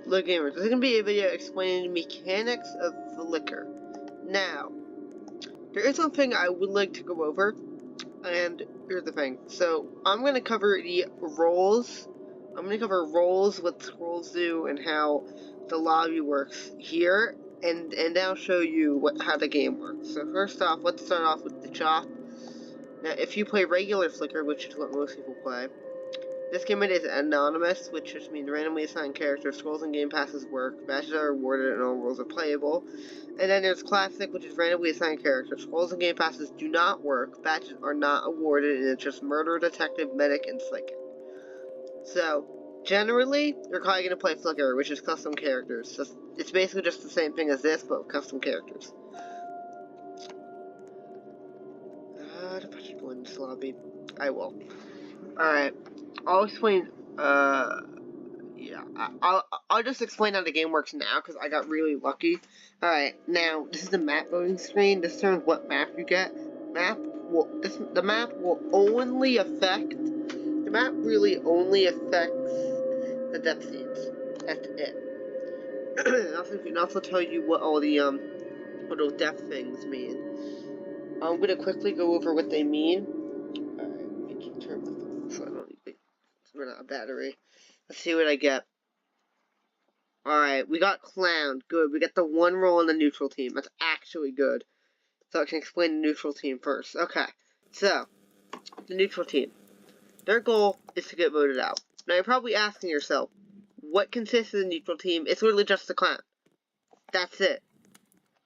Look, gamers, this is going to be a video explaining the mechanics of Flicker. Now, there is something I would like to go over, and here's the thing. So, I'm going to cover the roles. I'm going to cover roles, what scrolls do, and how the lobby works here, and then I'll show you how the game works. So first off, let's start off with the chop. Now, if you play regular Flicker, which is what most people play, this game is anonymous, which just means randomly assigned characters. Scrolls and game passes work. Badges are awarded and all roles are playable. And then there's classic, which is randomly assigned characters. Scrolls and game passes do not work. Badges are not awarded, and it's just murder, detective, medic, and psychic. So, generally, you're probably going to play Flicker, which is custom characters. So it's basically just the same thing as this, but with custom characters. To join this lobby. I will. Alright. I'll explain, yeah, I'll just explain how the game works now, because I got really lucky. Alright, now, this is the map voting screen. This determines what map you get. The map really only affects the depth scenes. That's it. It can also tell you what all the, what those depth things mean. I'm gonna quickly go over what they mean. Alright, let me keep turning my phone so I don't need to run out of battery. Let's see what I get. Alright, we got Clown. Good. We got the one role in the neutral team. That's actually good. So I can explain the neutral team first. Okay. So, the neutral team. Their goal is to get voted out. Now you're probably asking yourself, what consists of the neutral team? It's literally just the Clown. That's it.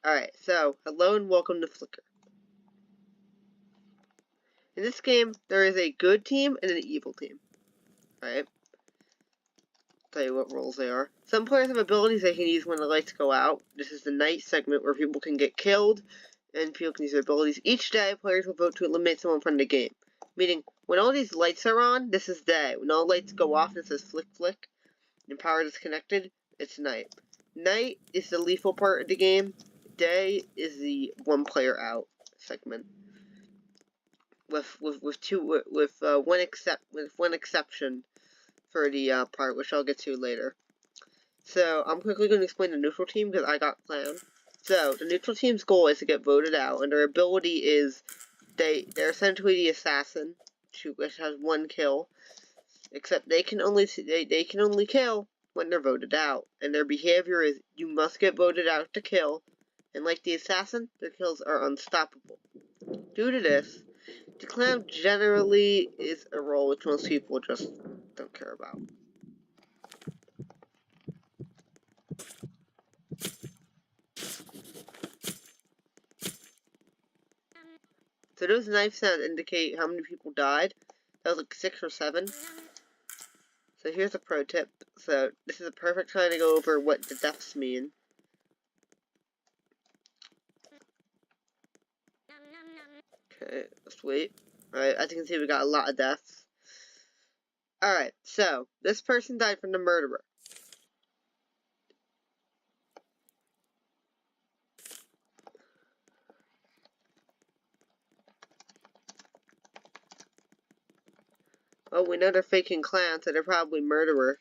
Alright, so, hello and welcome to Flicker. In this game, there is a good team and an evil team. Alright? Tell you what roles they are. Some players have abilities they can use when the lights go out. This is the night segment where people can get killed and people can use their abilities. Each day, players will vote to eliminate someone from the game. Meaning, when all these lights are on, this is day. When all lights go off, it says flick flick, and power disconnected, it's night. Night is the lethal part of the game. Day is the one player out segment. With one exception for the part which I'll get to later. So I'm quickly going to explain the neutral team because I got Clown. So the neutral team's goal is to get voted out, and their ability is they're essentially the assassin, which has one kill. Except they can only kill when they're voted out, and their behavior is you must get voted out to kill. And like the assassin, their kills are unstoppable. Due to this, the Clown generally is a role which most people just don't care about. So those knife sounds indicate how many people died. That was like 6 or 7. So here's a pro tip. So this is a perfect time to go over what the deaths mean. Okay, let's wait. Alright, as you can see, we got a lot of deaths. Alright, so, this person died from the murderer. Oh, we know they're faking Clown, so they're probably murderer.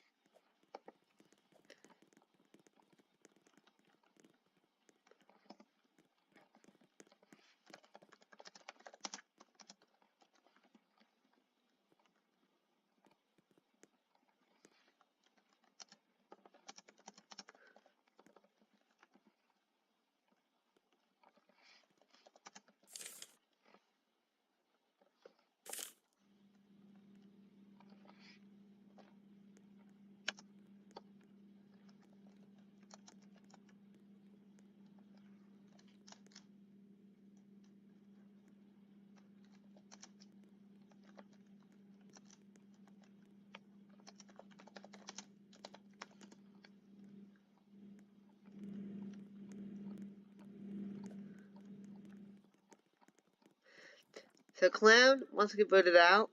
So Clown wants to get voted out.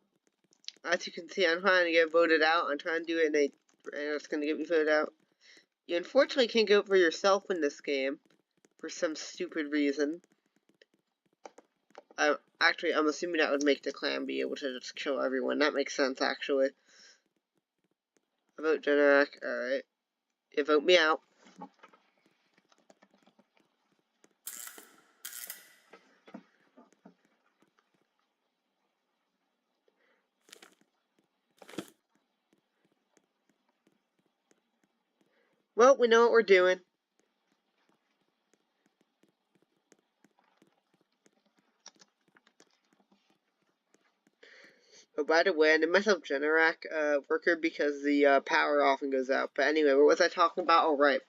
As you can see, I'm trying to get voted out. I'm trying to do it, and it's going to get me voted out. You unfortunately can't go for yourself in this game for some stupid reason. Actually, I'm assuming that would make the Clown be able to just kill everyone. That makes sense, actually. I vote Generic. Alright. You vote me out. Well, we know what we're doing. Oh, by the way, I named myself Generac Worker because the power often goes out. But anyway, what was I talking about? Oh, right.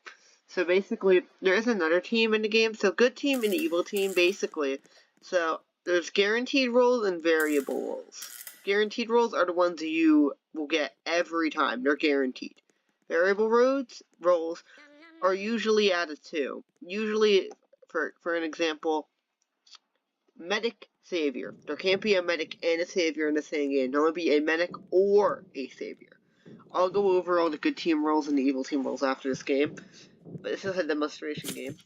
So basically, there is another team in the game. So good team and evil team, basically. So there's guaranteed rolls and variable rolls. Guaranteed rolls are the ones you will get every time. They're guaranteed. Variable rolls are usually added to. Usually, for an example, medic, savior. There can't be a medic and a savior in the same game. There only be a medic or a savior. I'll go over all the good team roles and the evil team roles after this game, but this is a demonstration game.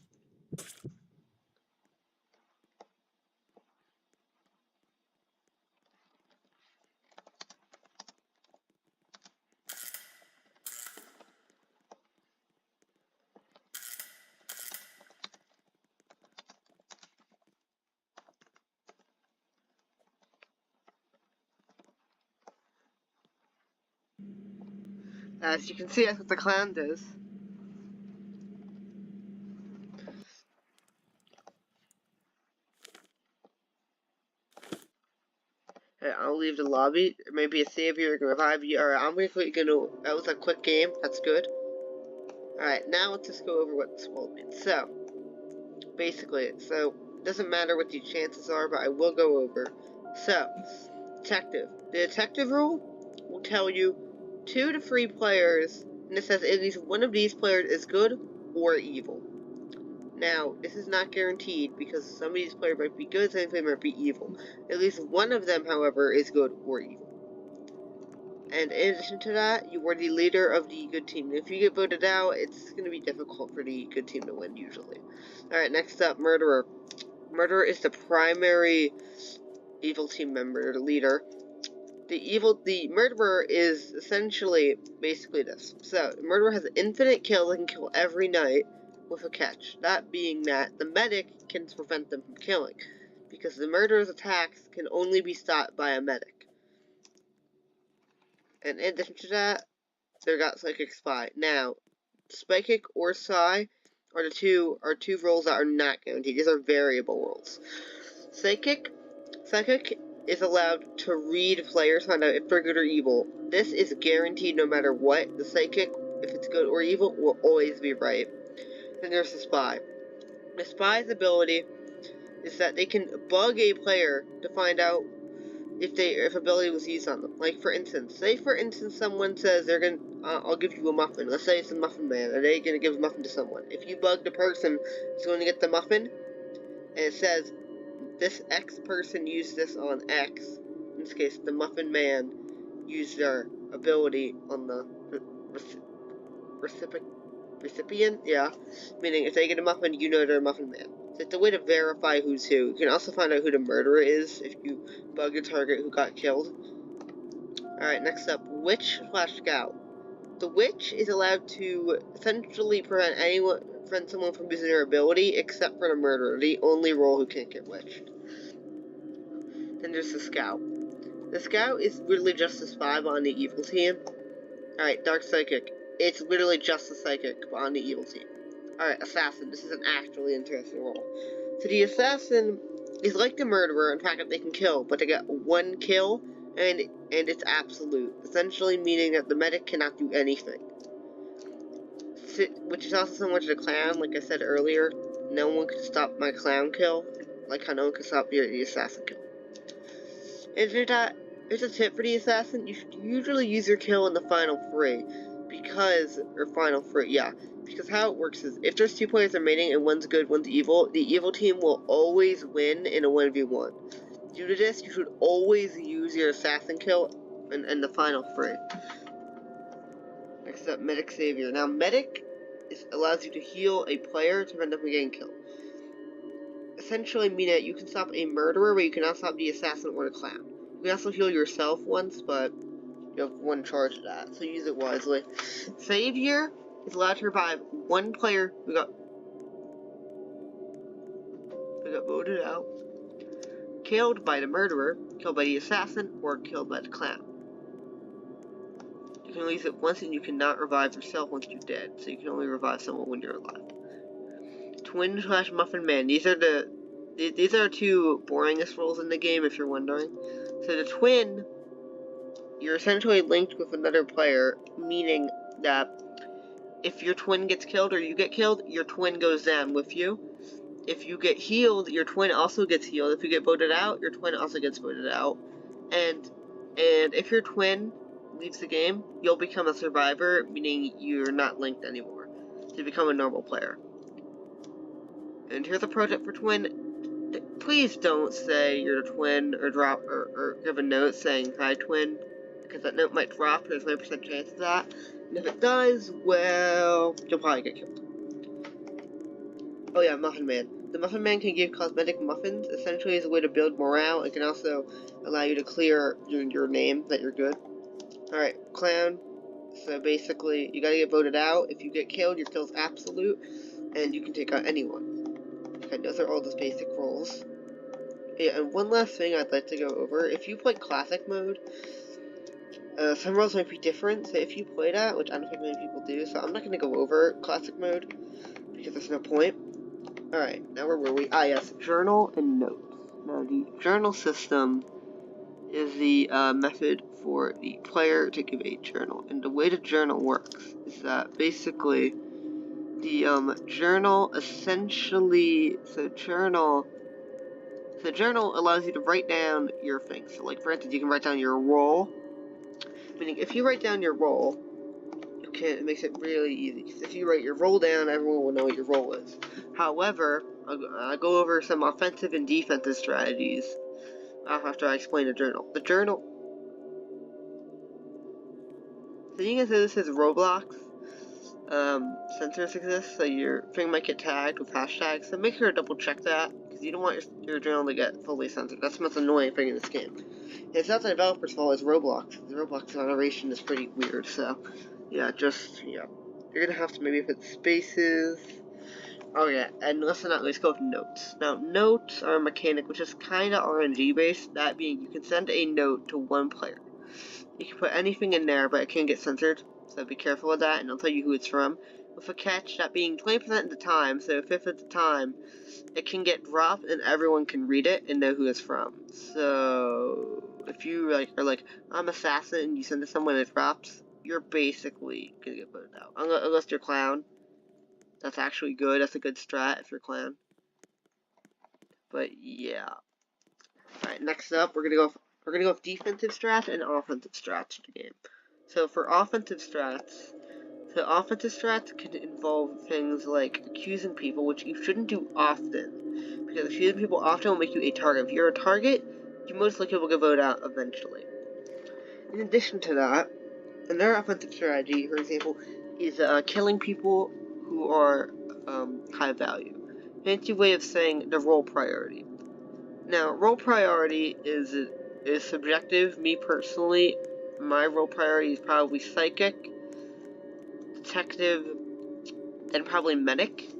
As you can see, that's what the clown does. I'll leave the lobby. Maybe a savior can revive you. Alright, I'm basically gonna. That was a quick game. That's good. Alright, now let's just go over what this role means. So, basically, it doesn't matter what the chances are, but I will go over. So, detective. The detective rule will tell you 2 to 3 players, and it says at least one of these players is good or evil. Now, this is not guaranteed because some of these players might be good, some of them might be evil. At least one of them, however, is good or evil. And in addition to that, you are the leader of the good team. If you get voted out, it's going to be difficult for the good team to win, usually. Alright, next up, murderer. Murderer is the primary evil team member, the leader. The murderer is essentially basically this. So, the murderer has infinite kills and can kill every night with a catch. That being that the medic can prevent them from killing, because the murderer's attacks can only be stopped by a medic. And in addition to that, they got Psychic Spy. Now, Psychic or Psi are two roles that are not guaranteed. These are variable roles. Psychic is allowed to read players, find out if they're good or evil. This is guaranteed no matter what. The Psychic, if it's good or evil, will always be right. Then there's the Spy. The Spy's ability is that they can bug a player to find out if ability was used on them. Like, for instance, someone says they're gonna, I'll give you a muffin. Let's say it's a muffin man, and they're gonna give a muffin to someone. If you bug the person who's going to get the muffin, and it says, this X person used this on X, in this case, the muffin man used their ability on the recipient, yeah, meaning if they get a muffin, you know they're a muffin man. So it's a way to verify who's who. You can also find out who the murderer is if you bug a target who got killed. Alright, next up, Witch / Scout. The Witch is allowed to essentially prevent someone from using their ability, except for the murderer, the only role who can't get witched. Then there's the Scout. The Scout is literally just a spy on the evil team. Alright, Dark Psychic. It's literally just a Psychic on the evil team. Alright, Assassin. This is an actually interesting role. So the Assassin is like the murderer, in fact that they can kill, but they get one kill, and it's absolute. Essentially meaning that the medic cannot do anything. Which is also similar to the clown, like I said earlier. No one can stop my clown kill, like how no one can stop the assassin kill. And here's a tip for the assassin: you should usually use your kill in the final 3, because how it works is, if there's 2 players remaining and one's good, one's evil, the evil team will always win in a 1v1. Due to this, you should always use your assassin kill in the final 3. Next up, Medic Savior. Now, Medic allows you to heal a player to prevent them from getting killed. Essentially meaning that you can stop a murderer, but you cannot stop the assassin or the clown. You can also heal yourself once, but you have 1 charge of that, so use it wisely. Savior is allowed to revive one player who got voted out, killed by the murderer, killed by the assassin, or killed by the clown. You can only use it once, and you cannot revive yourself once you're dead, so you can only revive someone when you're alive. Twin / Muffin Man. These are the two boringest roles in the game, if you're wondering. So the twin, you're essentially linked with another player, meaning that if your twin gets killed or you get killed, your twin goes down with you. If you get healed, your twin also gets healed. If you get voted out, your twin also gets voted out. And if your twin leaves the game, you'll become a survivor, meaning you're not linked anymore. So you become a normal player. And here's a project for twin. Please don't say you're the twin or drop or give a note saying hi twin, because that note might drop. There's 9% chance of that. And if it does, well, you'll probably get killed. Oh yeah, Muffin Man. The Muffin Man can give cosmetic muffins, essentially as a way to build morale. It can also allow you to clear your name, that you're good. Alright, Clown. So basically, you gotta get voted out. If you get killed, your kill's absolute, and you can take out anyone. Okay, those are all the basic roles. Yeah, and one last thing I'd like to go over. If you play Classic mode, some roles might be different. So if you play that, which I don't think many people do, so I'm not gonna go over Classic mode, because there's no point. Alright, now where were we? Ah, yes, journal and notes. Now, the journal system is the method for the player to give a journal. And the way the journal works is that basically the journal essentially, so journal allows you to write down your things. So, like, for instance, you can write down your role. Meaning, if you write down your role, it makes it really easy. Because if you write your role down, everyone will know what your role is. However, I'll go over some offensive and defensive strategies after I explain the journal. The journal. Seeing as this is ROBLOX, censors exist, so your thing might get tagged with hashtags, so make sure to double check that, because you don't want your journal to get fully censored. That's the most annoying thing in this game. And it's not the developer's fault, it's Roblox. The Roblox moderation is pretty weird, so yeah, you're gonna have to maybe put spaces. Oh yeah, and last but not least, go with notes. Now, notes are a mechanic which is kinda RNG based, that being you can send a note to one player. You can put anything in there, but it can get censored, so be careful with that, and I'll tell you who it's from. With a catch, that being 20% of the time, so 1/5 of the time, it can get dropped and everyone can read it and know who it's from. So, if you are like, I'm assassin, and you send it to someone and it drops, you're basically gonna get voted out. Unless you're clown. That's actually good, that's a good strat if you're clown. But yeah. Alright, next up, we're gonna go with defensive strats and offensive strats in the game. So for offensive strats can involve things like accusing people, which you shouldn't do often, because accusing people often will make you a target. If you're a target, you most likely will get voted out eventually. In addition to that, another offensive strategy, for example, is killing people who are high value. Fancy way of saying the role priority. Now, role priority is subjective. Me personally, my role priority is probably psychic, detective, and probably medic.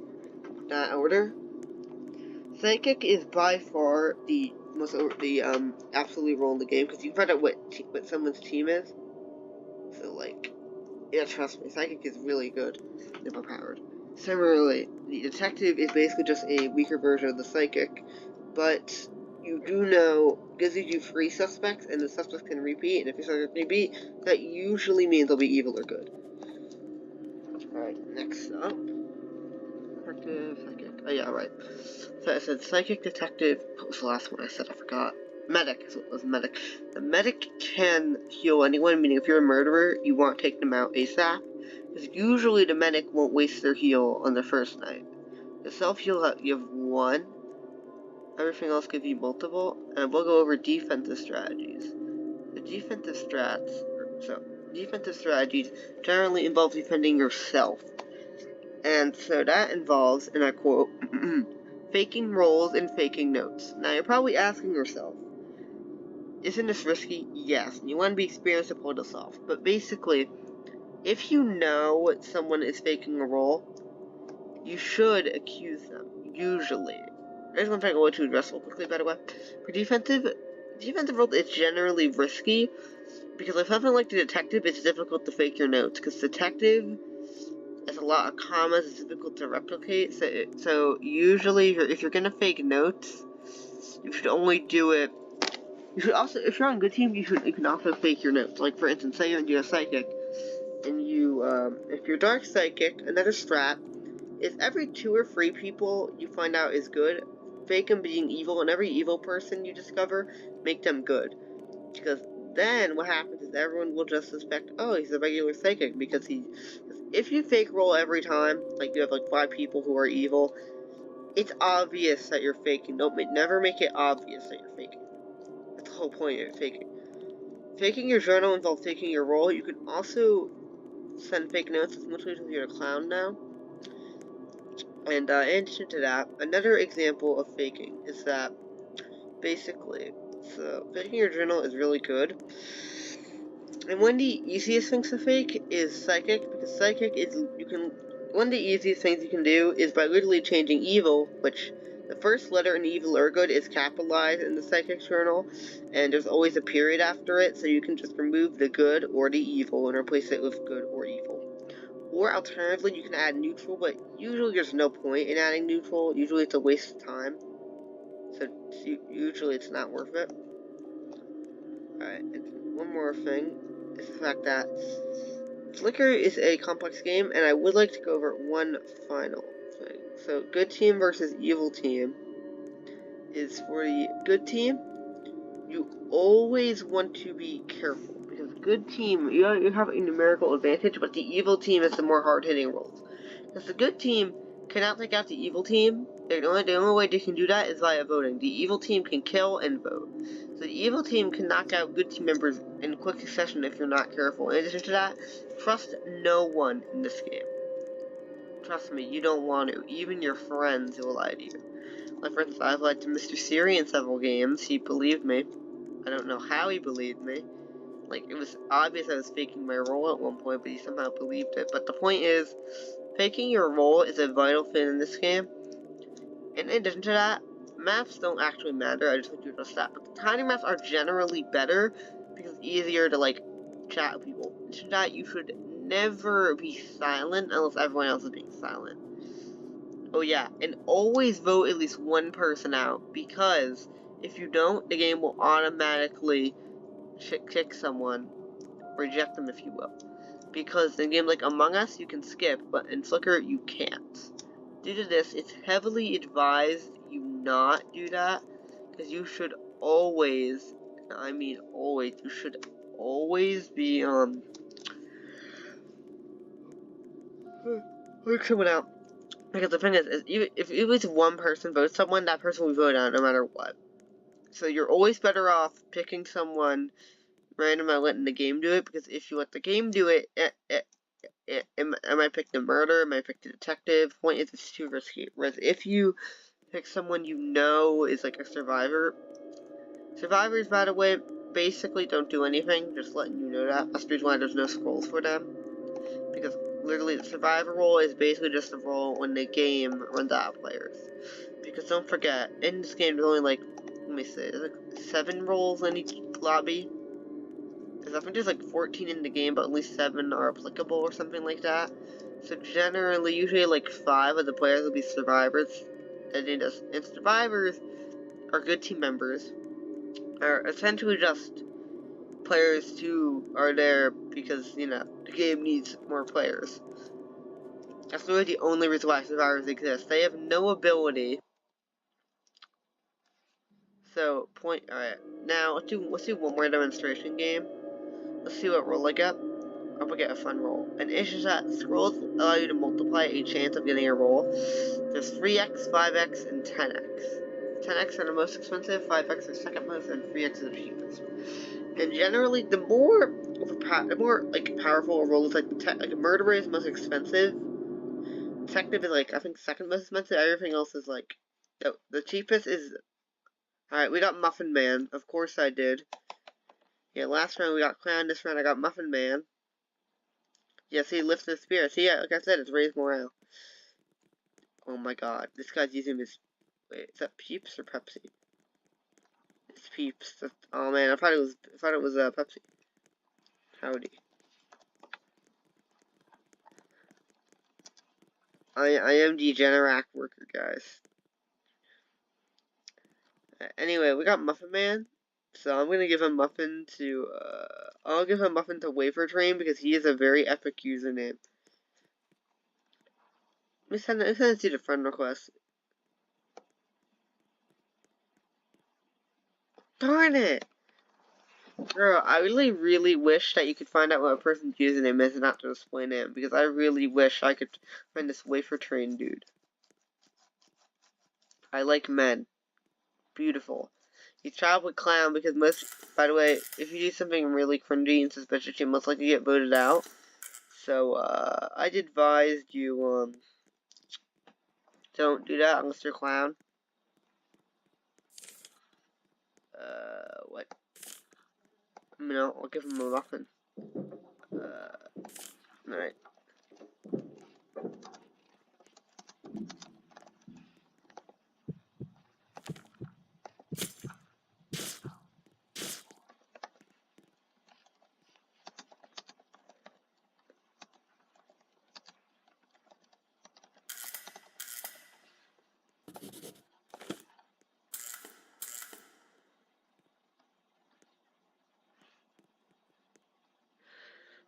That order. Psychic is by far the absolute role in the game, because you find out what someone's team is. So like, yeah, trust me, psychic is really good and overpowered. Similarly, the detective is basically just a weaker version of the psychic, but you do know, gives you 3 suspects, and the suspects can repeat, and if your suspect repeat, that usually means they'll be evil or good. Alright, next up. Detective, psychic. Oh yeah, right. So I said psychic, detective. What was the last one I said? I forgot. Medic. So it was medic. The medic can heal anyone, meaning if you're a murderer, you want to take them out ASAP. Because usually the medic won't waste their heal on the first night. The self-heal, you have 1. Everything else gives you multiple. And we'll go over defensive strategies. The defensive strategies generally involve defending yourself. And so that involves, and I quote, faking roles and faking notes. Now you're probably asking yourself, isn't this risky? Yes, and you want to be experienced to pull this off. But basically, if you know someone is faking a role, you should accuse them, usually. There's one thing I want to address real quickly, by the way. For defensive roles, it's generally risky, because with something like the detective, it's difficult to fake your notes, because detective has a lot of commas, it's difficult to replicate, so usually, if you're gonna fake notes, you should only do it. You should also, if you're on a good team, you can also fake your notes. Like, for instance, say you're in Psychic, and you, if you're Dark Psychic, another strat is every 2 or 3 people you find out is good, fake them being evil, and every evil person you discover, make them good. Because then what happens is everyone will just suspect, oh, he's a regular Psychic, because if you fake roll every time, like you have like 5 people who are evil, it's obvious that you're faking. Never make it obvious that you're faking. That's the whole point of faking. Faking your journal involves faking your role. You can also send fake notes, especially if you're a clown now. And in addition to that, another example of faking is that basically, so faking your journal is really good. And one of the easiest things to fake is Psychic, because Psychic is, one of the easiest things you can do is by literally changing evil, which the first letter in evil or good is capitalized in the Psychic journal, and there's always a period after it, so you can just remove the good or the evil and replace it with good or evil. Or alternatively, you can add neutral, but usually there's no point in adding neutral. Usually it's a waste of time, so usually it's not worth it. Alright, and one more thing is the fact that Flicker is a complex game, and I would like to go over one final thing. So, good team versus evil team is for the good team, you always want to be careful, because good team, you have a numerical advantage, but the evil team has the more hard-hitting rolls. Because the good team cannot take out the evil team. The only way they can do that is via voting. The evil team can kill and vote. So the evil team can knock out good team members in quick succession if you're not careful. In addition to that, trust no one in this game. Trust me, you don't want to. Even your friends will lie to you. Like, for instance, I've lied to Mr. Siri in several games. He believed me. I don't know how he believed me. Like, it was obvious I was faking my role at one point, but he somehow believed it. But the point is, faking your role is a vital thing in this game. And in addition to that, maps don't actually matter. I just want you to address that. But the tiny maps are generally better because it's easier to, like, chat with people. In addition to that, you should never be silent unless everyone else is being silent. Oh yeah, and always vote at least one person out, because if you don't, the game will automatically kick someone, reject them if you will. Because in games like Among Us, you can skip, but in Flicker, you can't. Due to this, it's heavily advised you not do that, because you should always, I mean always, you should always be, we're coming out. Because the thing is if at least one person votes someone, that person will be voted out no matter what. So you're always better off picking someone random and letting the game do it, because if you let the game do it, am I pick the murderer, am I pick the detective? The point is, it's too risky. Whereas if you pick someone you know is like a survivor, survivors, by the way, basically don't do anything, just letting you know that. That's the reason why there's no scrolls for them. Because literally, the survivor role is basically just a role when the game runs out of players. Because don't forget, in this game, there's only like, let me see, there's like 7 roles in each lobby. Because I think there's like 14 in the game, but at least 7 are applicable or something like that. So generally, usually like 5 of the players will be survivors. And survivors are good team members. Are essentially just players who are there because, you know, the game needs more players. That's really the only reason why survivors exist. They have no ability. So, alright. Now, let's do one more demonstration game. Let's see what roll I get. I'm gonna get a fun roll. And it's just that scrolls allow you to multiply a chance of getting a roll. There's 3x, 5x, and 10x. 10x are the most expensive, 5x are second most, and 3x are the cheapest. And generally, the more like powerful a roll is, like a murderer is most expensive. Detective is like, I think, second most expensive. Everything else is like, the cheapest is. Alright, we got Muffin Man. Of course I did. Yeah, last round we got Clown. This round I got Muffin Man. Yes, he lifts his spear. See, like I said, it's raised morale. Oh my god, this guy's using his... Wait, is that Peeps or Pepsi? It's Peeps. Oh man, I thought it was Pepsi. Howdy. I am Degenerac worker, guys. Anyway, we got Muffin Man. So I'm gonna give him Muffin to, I'll give him Muffin to Wafer Train because he is a very epic username. Let me send it to the friend request. Darn it! Girl, I really wish that you could find out what a person's username is and not to display name, because I really wish I could find this Wafer Train dude. I like men. Beautiful. He's probably clown because by the way, if you do something really cringy and suspicious, you most likely get voted out. So, I'd advise you, don't do that unless you're clown. What? No, I'll give him a muffin. Alright.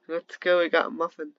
Let's go, we got a muffin.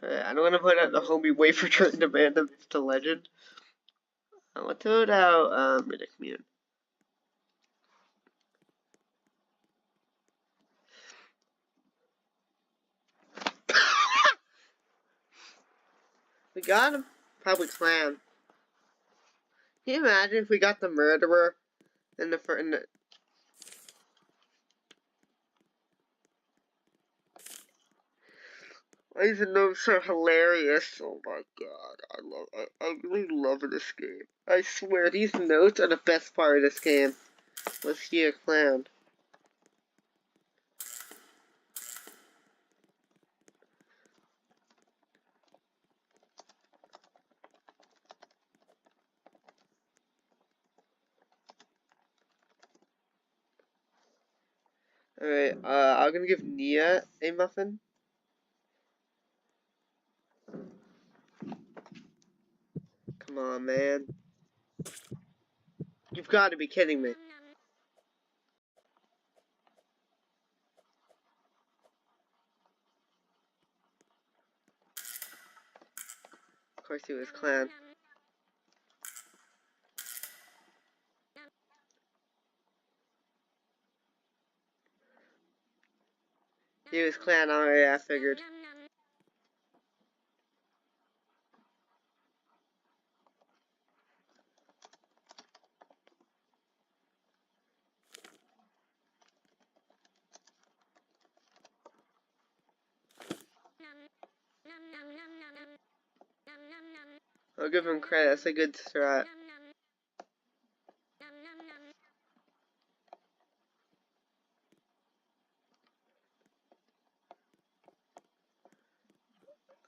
I don't want to put out the homie Wafer Train demand of Mr. Legend. I want to put out, Riddick Commune. We got him. Probably clown. Can you imagine if we got the murderer in the these notes are hilarious. Oh my god, I really love this game. I swear, these notes are the best part of this game. Let's see a clown. Alright, I'm gonna give Nia a muffin. Come on, man. You've got to be kidding me. Of course he was clown. He was clown already, I figured. I'll give him credit, that's a good strat.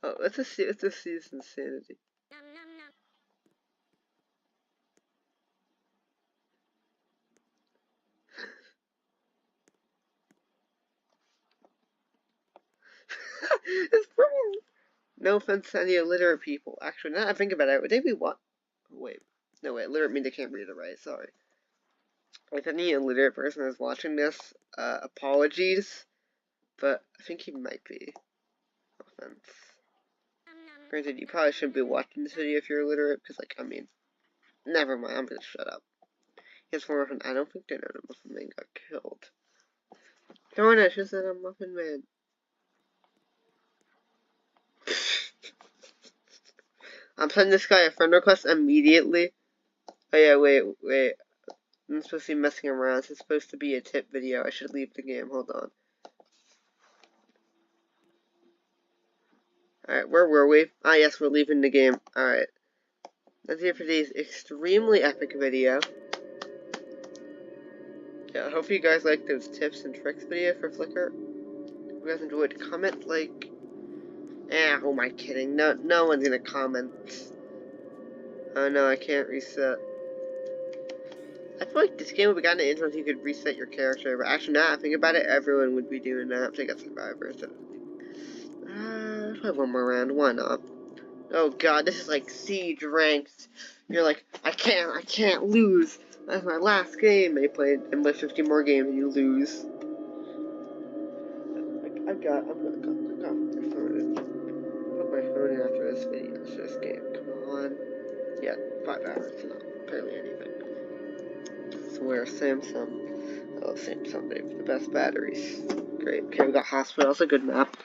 Oh, let's just see his insanity. It's pretty. No offense to any illiterate people. Actually, now that I think about it, would they be what? Wait. No, wait. Illiterate means they can't read it right. Sorry. If any illiterate person is watching this, apologies. But I think he might be. No offense. Granted, you probably shouldn't be watching this video if you're illiterate, because, like, I mean, never mind. I'm gonna shut up. His former friend, I don't think they know the Muffin Man got killed. Darn it, she said I'm Muffin Man. I'm sending this guy a friend request immediately. Oh yeah, wait. I'm supposed to be messing around. This is supposed to be a tip video. I should leave the game. Hold on. Alright, where were we? Ah, yes, we're leaving the game. Alright. That's it for today's extremely epic video. Yeah, I hope you guys liked those tips and tricks video for Flickr. If you guys enjoyed, comment, like... who am I kidding? No one's gonna comment. Oh no, I can't reset. I feel like this game would be kind of interesting if you could reset your character, but actually now I think about it, everyone would be doing that. I got survivors. Let's play one more round, why not? Oh god, this is like siege ranked. You're like, I can't lose. That's my last game. And you play 50 more games and you lose. I'm gonna put my phone in after this video, after this game. Come on. Yeah, 5 hours, not barely anything. I swear, Samsung. I love Samsung, they have the best batteries. Great. Okay, we got Hospital. That's a good map.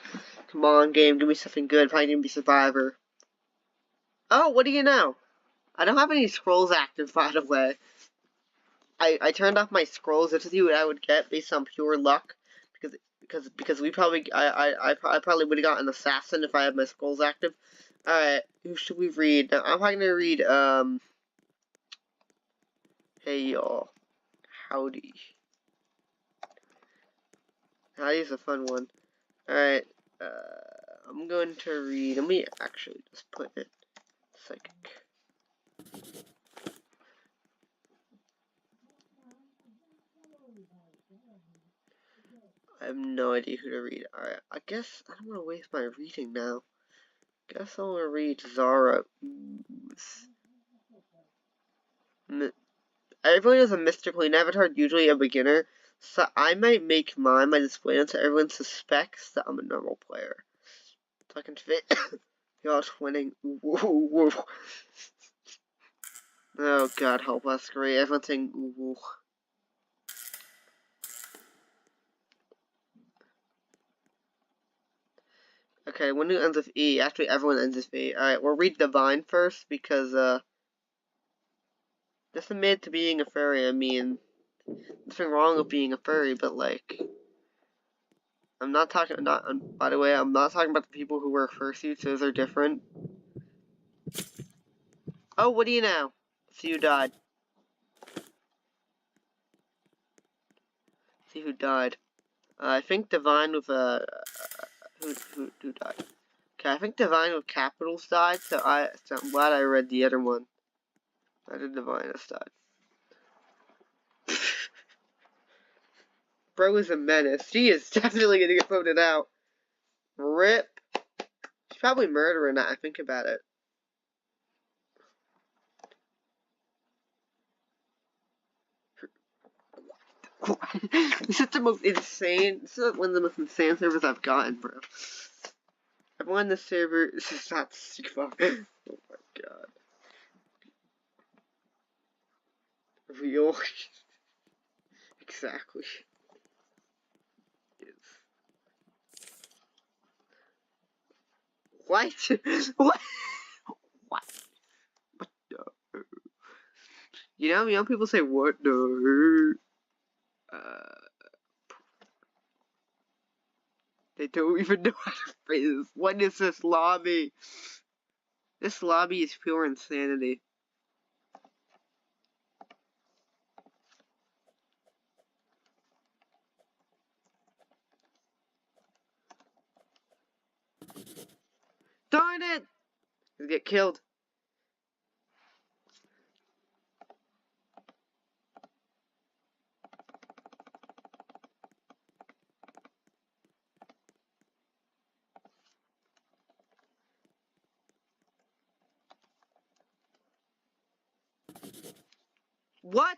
Come on, game, give me something good. Probably gonna be Survivor. Oh, what do you know? I don't have any scrolls active, by the way. I turned off my scrolls just to see what I would get based on pure luck, because we probably I probably would have gotten assassin if I had my scrolls active. All right, who should we read? Now, I'm probably gonna read Hey y'all, howdy. Howdy is a fun one. All right, I'm going to read. Let me actually just put it psychic. I have no idea who to read. Alright, I guess I don't want to waste my reading now. Guess I'm gonna read Zara Ooze. Everyone is a mystical avatar, usually a beginner, so I might make mine my display until everyone suspects that I'm a normal player. So I can fit y'all twinning. Ooh. Oh god, help us, great. Everyone's saying ooh. Okay, one who ends with E. Actually, everyone ends with E. Alright, we'll read Divine first, because, just admit to being a furry. I mean, nothing wrong with being a furry, but, like, I'm not talking, by the way, I'm not talking about the people who wear fursuits. Those are different. Oh, what do you know? See who died. See who died. I think Divine with, who died? Okay, I think Divine with capitals died, so I'm glad I read the other one. I did Divine has died. Bro is a menace. She is definitely gonna get voted out. RIP. She's probably murdering that, I think about it. This is the most insane, this is one of the most insane servers I've gotten, bro. I've won the server, this is not Sigma. Oh my god. Real. Exactly. Yes. What? What? What? What the? You know, young people say, what the? They don't even know how to phrase this. What is this lobby? This lobby is pure insanity. Darn it! Let's get killed. What?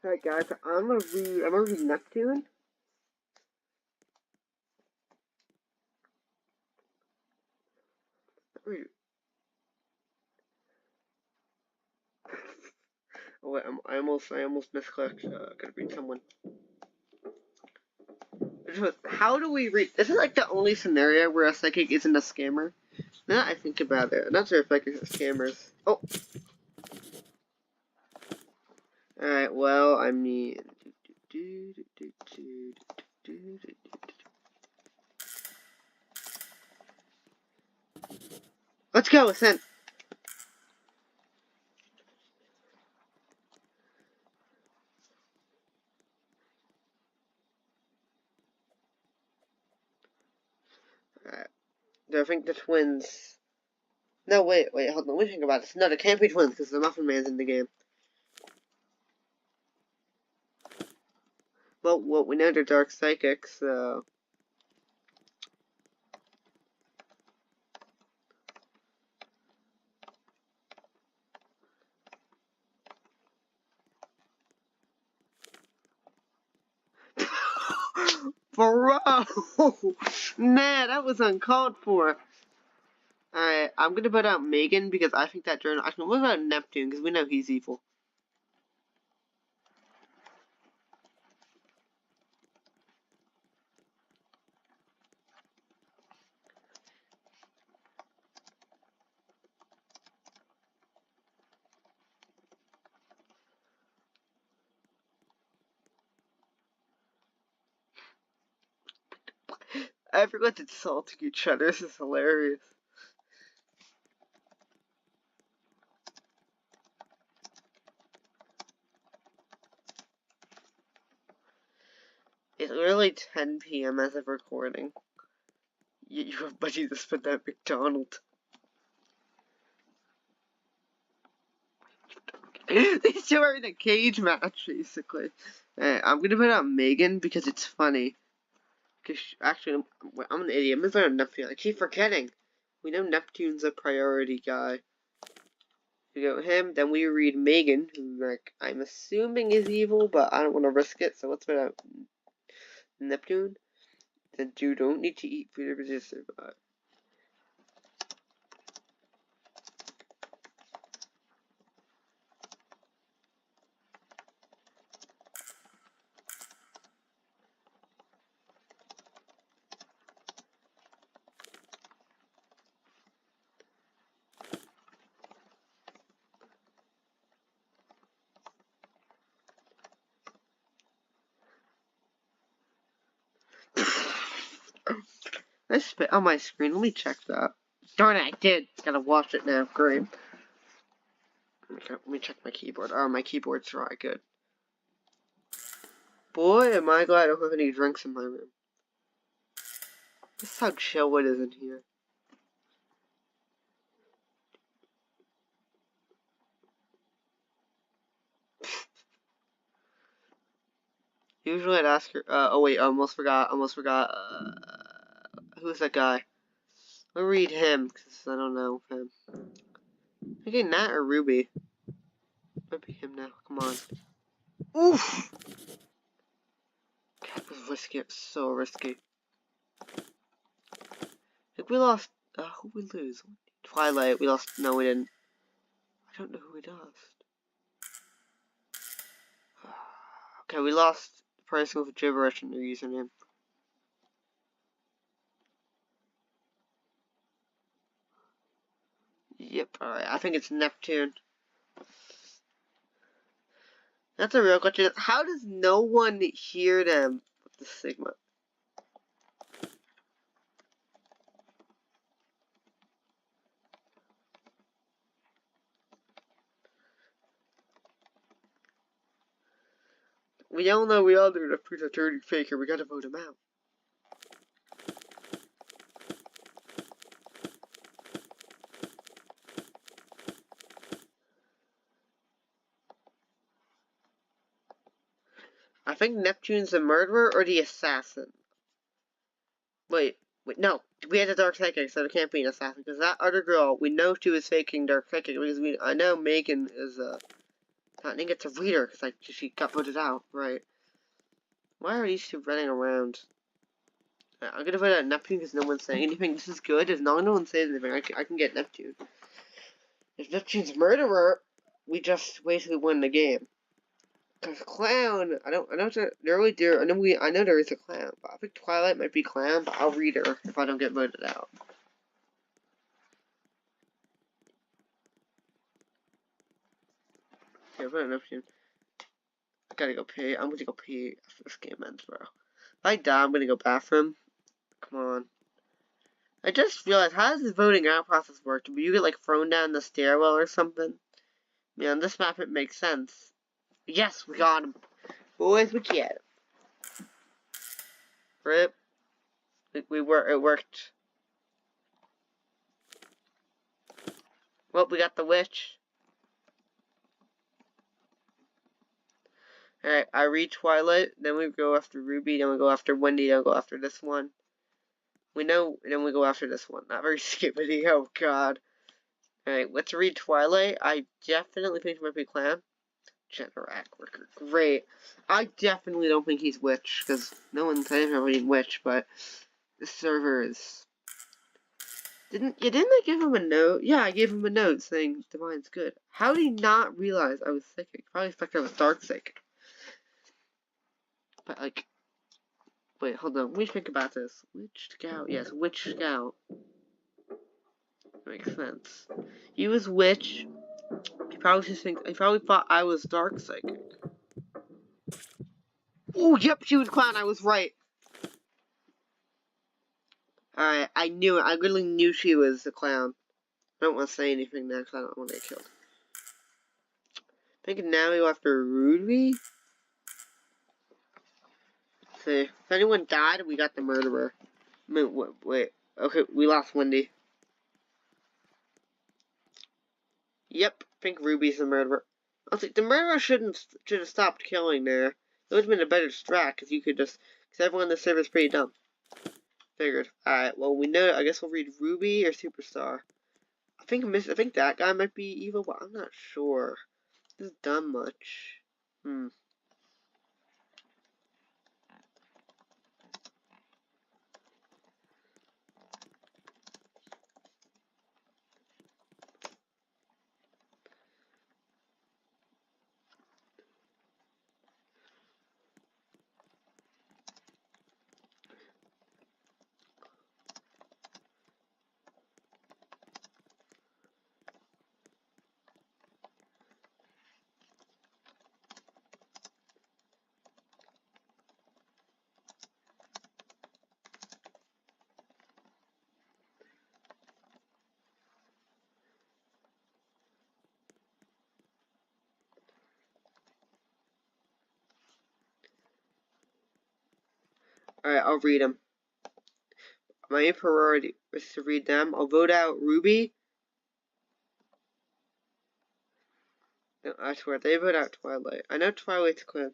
Alright guys, I'm gonna read Neptune. Oh wait, I almost misclicked. Gotta read someone. How do we read? This is like the only scenario where a psychic isn't a scammer. Now that I think about it, I'm not sure if psychics are scammers. Oh. Alright, well, I mean. Let's go, Ascent. Alright. Do I think the twins. No, wait, hold on. Let me think about this. No, there can't be twins because the Muffin Man's in the game. Well, we know they're dark psychics, so. Bro! Nah, that was uncalled for. Alright, I'm gonna put out Megan because I think that journal. Actually, what about Neptune? Because we know he's evil. Everyone's insulting each other. This is hilarious. It's literally 10 p.m. as of recording. You have buddy just put that McDonald's. These two are in a cage match, basically. I'm gonna put out Megan because it's funny. Cause actually, I'm an idiot. I'm gonna put out Neptune. I keep forgetting. We know Neptune's a priority guy. We go him, then we read Megan, who like I'm assuming is evil, but I don't want to risk it. So let's put out Neptune. Then you don't need to eat food to survive. I spit on my screen. Let me check that. Darn it, I did. Gotta watch it now. Great. Okay, let me check my keyboard. Oh, my keyboard's dry. Good. Boy, am I glad I don't have any drinks in my room. This is how chill it is in here. Usually I'd ask her. Oh wait, I almost forgot. Who's that guy? I'll read him because I don't know him. Okay, Nat or Ruby? Might be him now. Come on. Oof! That was risky. It was so risky. I think we lost. Who we lose? Twilight. We lost. No, we didn't. I don't know who we lost. Okay, we lost the person with gibberish in their username. Yep, alright, I think it's Neptune. That's a real question. How does no one hear them the Sigma. We all know we all do the prove a dirty faker. We gotta vote him out. I think Neptune's the murderer or the assassin. Wait, no. We had a dark psychic, so there can't be an assassin. Because that other girl, we know she was faking dark psychic. Because I know Megan is I think it's a reader, because like, she got voted out, right? Why are these two running around? I'm gonna vote out Neptune because no one's saying anything. This is good. As long as no one says anything, I can get Neptune. If Neptune's murderer, we just basically win the game. Cause clown, I know there is a clown, but I think Twilight might be clown, but I'll read her if I don't get voted out. Okay, I've got enough to. I gotta go pee. I'm gonna go pee after this game ends, bro. If I die, I'm gonna go bathroom. Come on. I just realized, how does this voting out process work? Do you get like thrown down the stairwell or something? Yeah, on this map it makes sense. Yes, we got him. Boys, we get him. Rip. It worked. Well, we got the witch. Alright, I read Twilight, then we go after Ruby, then we go after Wendy, then we go after this one. We know, and then we go after this one. Not very skippity, oh god. Alright, let's read Twilight. I definitely think it might be Clown. Generac worker, great. I definitely don't think he's Witch, because no one said anything Witch, but this server is... Didn't I give him a note? Yeah, I gave him a note saying Divine's good. How did he not realize I was psychic? Probably expected I was dark psychic. But like, wait, hold on. Let me think about this. Witch Scout, yes, Witch Scout. Makes sense. He was Witch. He probably thought I was dark psychic. Oh, yep, she was Clown. I was right. Alright, I knew it. I really knew she was the Clown. I don't want to say anything now because I don't want to get killed. I think now we go after Ruby. See, if anyone died, we got the murderer. Wait. Okay, we lost Wendy. Yep, I think Ruby's the murderer. I was like, the murderer should have stopped killing there. It would have been a better strat because you could just, because everyone in the server is pretty dumb. Figured. Alright, well, we know, I guess we'll read Ruby or Superstar. I think that guy might be evil, but I'm not sure. This is done much. Alright, I'll read them. My main priority is to read them. I'll vote out Ruby. No, I swear, they vote out Twilight. I know Twilight's clear.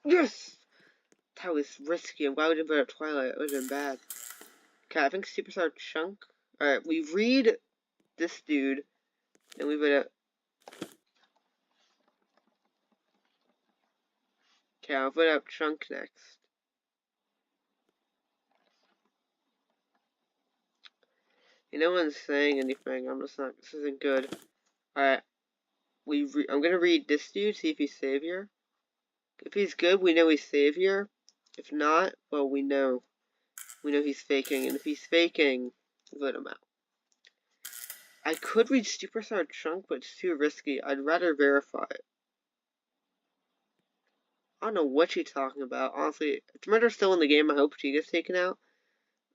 Yes! That was risky. I'm glad we didn't vote out Twilight. It would have been bad. Okay, I think Superstar Chunk. Alright, we read this dude. Then we vote out. Okay, I'll vote out Chunk next. No one's saying anything. I'm just not. This isn't good. Alright. I'm gonna read this dude, see if he's Savior. If he's good, we know he's Savior. If not, well, we know he's faking, and if he's faking, vote him out. I could read Superstar Chunk, but it's too risky. I'd rather verify it. I don't know what she's talking about. Honestly, if Murder's still in the game, I hope she gets taken out.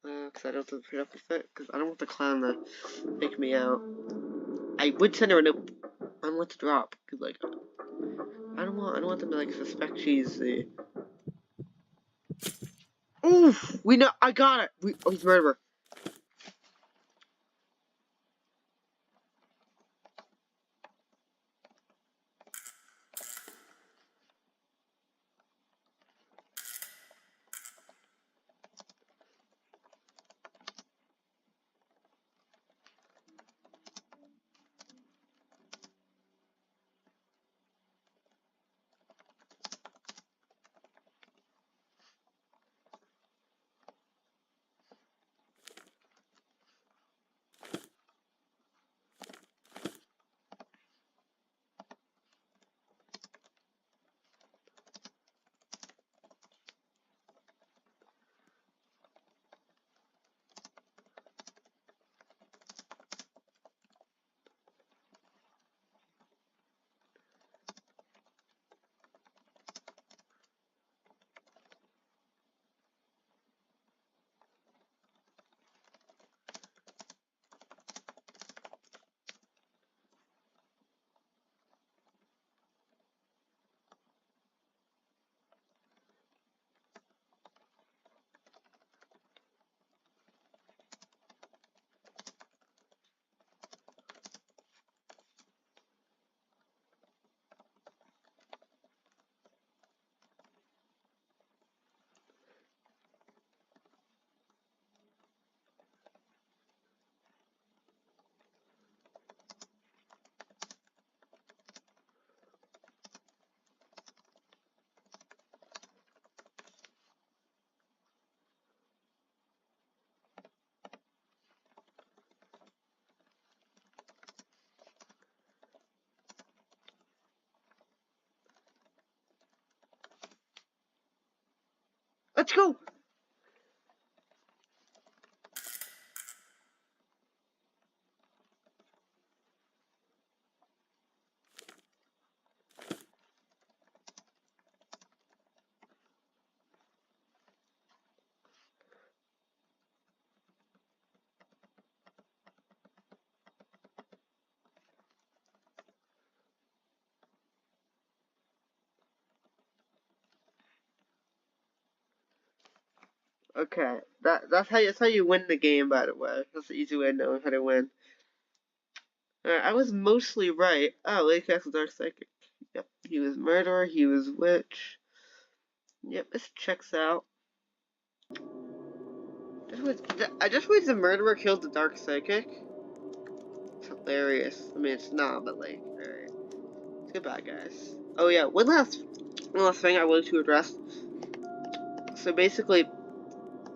Because I don't have to put up with it. Because I don't want the clown to take me out. I would send her a note. I don't want to drop. Because, like, I don't want them to, like, suspect she's the... Oof! We know. I got it! He's a murderer. Let's go! Okay, that's how you win the game. By the way, that's the easy way of knowing how to win. Alright, I was mostly right. Oh, Lake Castle Dark Psychic. Yep, he was murderer. He was witch. Yep, this checks out. I just wish the murderer killed the Dark Psychic. It's hilarious. I mean, it's not, but like, alright. Goodbye, guys. Oh yeah, one last thing I wanted to address. So basically,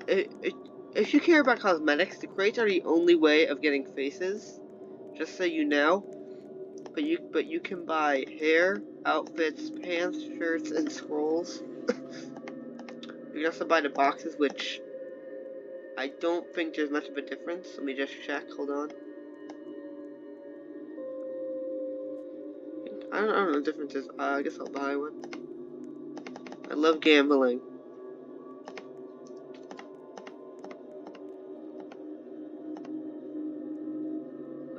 if you care about cosmetics, the crates are the only way of getting faces. Just so you know. But you can buy hair, outfits, pants, shirts, and scrolls. You can also buy the boxes, which I don't think there's much of a difference. Let me just check. Hold on. I don't know what the difference is. I guess I'll buy one. I love gambling.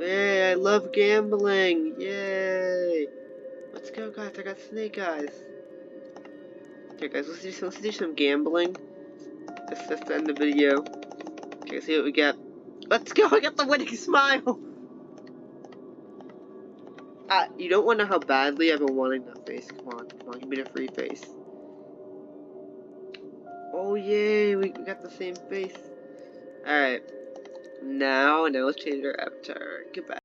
Yay, I love gambling. Yay. Let's go, guys. I got snake eyes. Okay, guys, let's do some gambling. Just to end the video. Okay, see what we get. Let's go! I got the winning smile! You don't want to know how badly I've been wanting that face. Come on, give me the free face. Oh, yay, we got the same face. Alright. Now let's change our avatar. Goodbye.